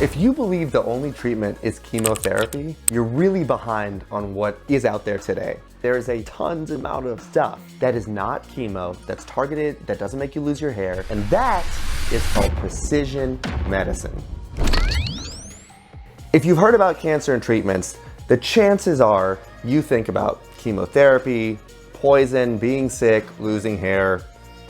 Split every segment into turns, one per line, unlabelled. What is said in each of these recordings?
If you believe the only treatment is chemotherapy, you're really behind on what is out there today. There is a tons amount of stuff that is not chemo, that's targeted, that doesn't make you lose your hair, and that is called precision medicine. If you've heard about cancer and treatments, the chances are you think about chemotherapy, poison, being sick, losing hair,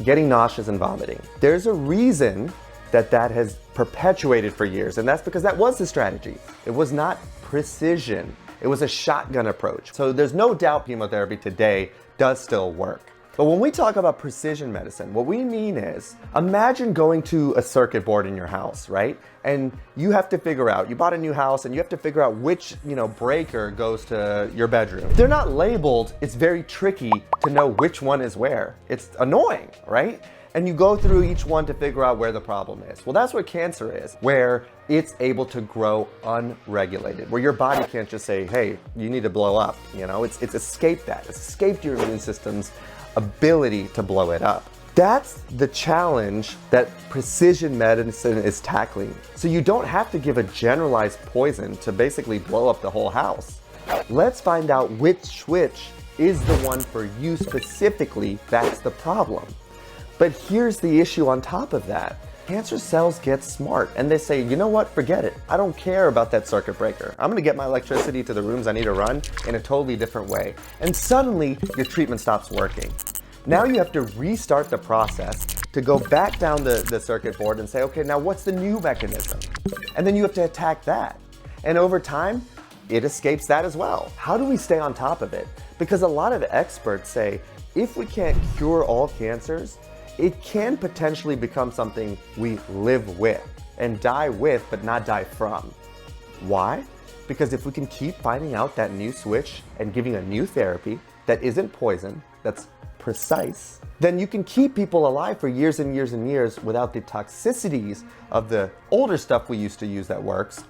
getting nauseous and vomiting. There's a reason that has perpetuated for years, and that's because that was the strategy. It was not precision. It was a shotgun approach. So there's no doubt chemotherapy today does still work. But when we talk about precision medicine, what we mean is, imagine going to a circuit board in your house, right? And you have to figure out, you bought a new house and you have to figure out which, breaker goes to your bedroom. If they're not labeled, it's very tricky to know which one is where. It's annoying, right? And you go through each one to figure out where the problem is. Well, that's what cancer is, where it's able to grow unregulated, where your body can't just say, hey, you need to blow up. It's escaped that. It's escaped your immune system's ability to blow it up. That's the challenge that precision medicine is tackling. So you don't have to give a generalized poison to basically blow up the whole house. Let's find out which switch is the one for you specifically that's the problem. But here's the issue on top of that. Cancer cells get smart and they say, you know what, forget it. I don't care about that circuit breaker. I'm gonna get my electricity to the rooms I need to run in a totally different way. And suddenly your treatment stops working. Now you have to restart the process to go back down the circuit board and say, okay, now what's the new mechanism? And then you have to attack that. And over time, it escapes that as well. How do we stay on top of it? Because a lot of experts say, if we can't cure all cancers, it can potentially become something we live with and die with, but not die from. Why? Because if we can keep finding out that new switch and giving a new therapy that isn't poison, that's precise, then you can keep people alive for years and years and years without the toxicities of the older stuff we used to use that works,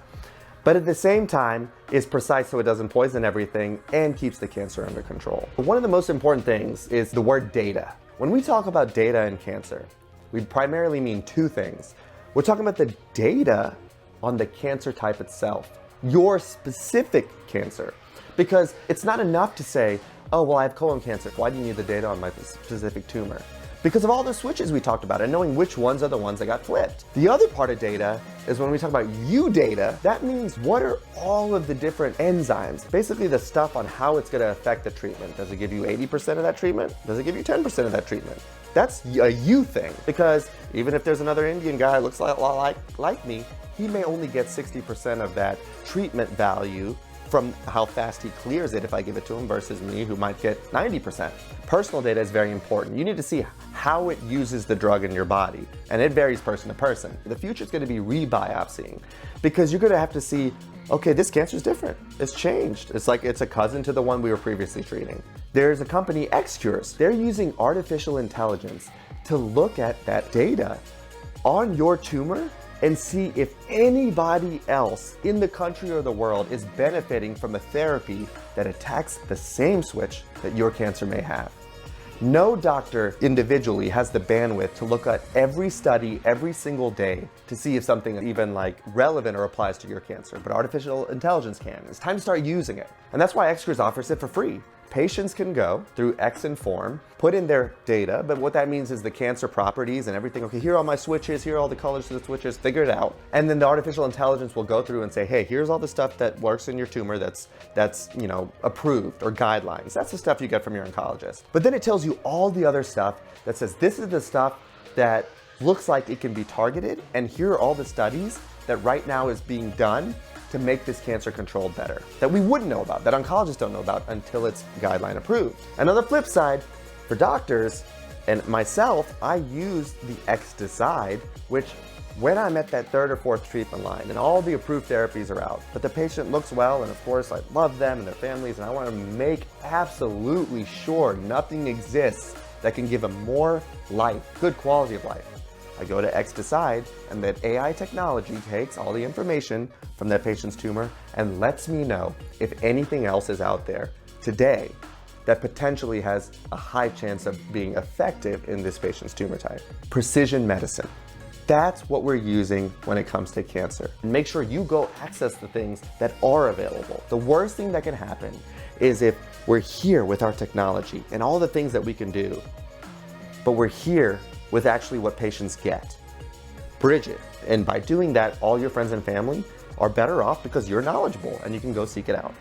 but at the same time is precise so it doesn't poison everything and keeps the cancer under control. One of the most important things is the word data. When we talk about data in cancer, we primarily mean two things. We're talking about the data on the cancer type itself, your specific cancer. Because it's not enough to say, oh, well, I have colon cancer. Why do you need the data on my specific tumor? Because of all the switches we talked about and knowing which ones are the ones that got flipped. The other part of data is when we talk about you data, that means what are all of the different enzymes, basically the stuff on how it's gonna affect the treatment. Does it give you 80% of that treatment? Does it give you 10% of that treatment? That's a you thing, because even if there's another Indian guy who looks a lot like me, he may only get 60% of that treatment value from how fast he clears it if I give it to him versus me who might get 90%. Personal data is very important. You need to see how it uses the drug in your body, and it varies person to person. The future is going to be rebiopsying because you're going to have to see, okay, this cancer is different. It's changed. It's like it's a cousin to the one we were previously treating. There's a company, Xcures. They're using artificial intelligence to look at that data on your tumor and see if anybody else in the country or the world is benefiting from a therapy that attacks the same switch that your cancer may have. No doctor individually has the bandwidth to look at every study every single day to see if something is even relevant or applies to your cancer, but artificial intelligence can. It's time to start using it. And that's why Xcures offers it for free. Patients can go through X-Inform, put in their data, but what that means is the cancer properties and everything. Okay, here are all my switches, here are all the colors of the switches, figure it out. And then the artificial intelligence will go through and say, hey, here's all the stuff that works in your tumor that's approved, or guidelines. That's the stuff you get from your oncologist. But then it tells you all the other stuff that says this is the stuff that looks like it can be targeted, and here are all the studies that right now is being done to make this cancer controlled better, that we wouldn't know about, that oncologists don't know about until it's guideline approved. And on the flip side, for doctors and myself, I use the X-Decide, which when I'm at that third or fourth treatment line and all the approved therapies are out, but the patient looks well, and of course I love them and their families, and I want to make absolutely sure nothing exists that can give them more life, good quality of life. I go to X-Decide, and that AI technology takes all the information from that patient's tumor and lets me know if anything else is out there today that potentially has a high chance of being effective in this patient's tumor type. Precision medicine. That's what we're using when it comes to cancer. And make sure you go access the things that are available. The worst thing that can happen is if we're here with our technology and all the things that we can do, but we're here with actually what patients get. Bridge it. And by doing that, all your friends and family are better off because you're knowledgeable and you can go seek it out.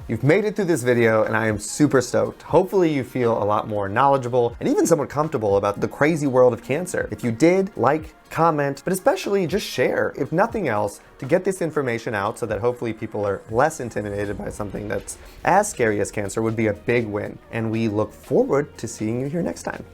You've made it through this video and I am super stoked. Hopefully you feel a lot more knowledgeable and even somewhat comfortable about the crazy world of cancer. If you did, like, comment, but especially just share, if nothing else, to get this information out so that hopefully people are less intimidated by something that's as scary as cancer would be a big win. And we look forward to seeing you here next time.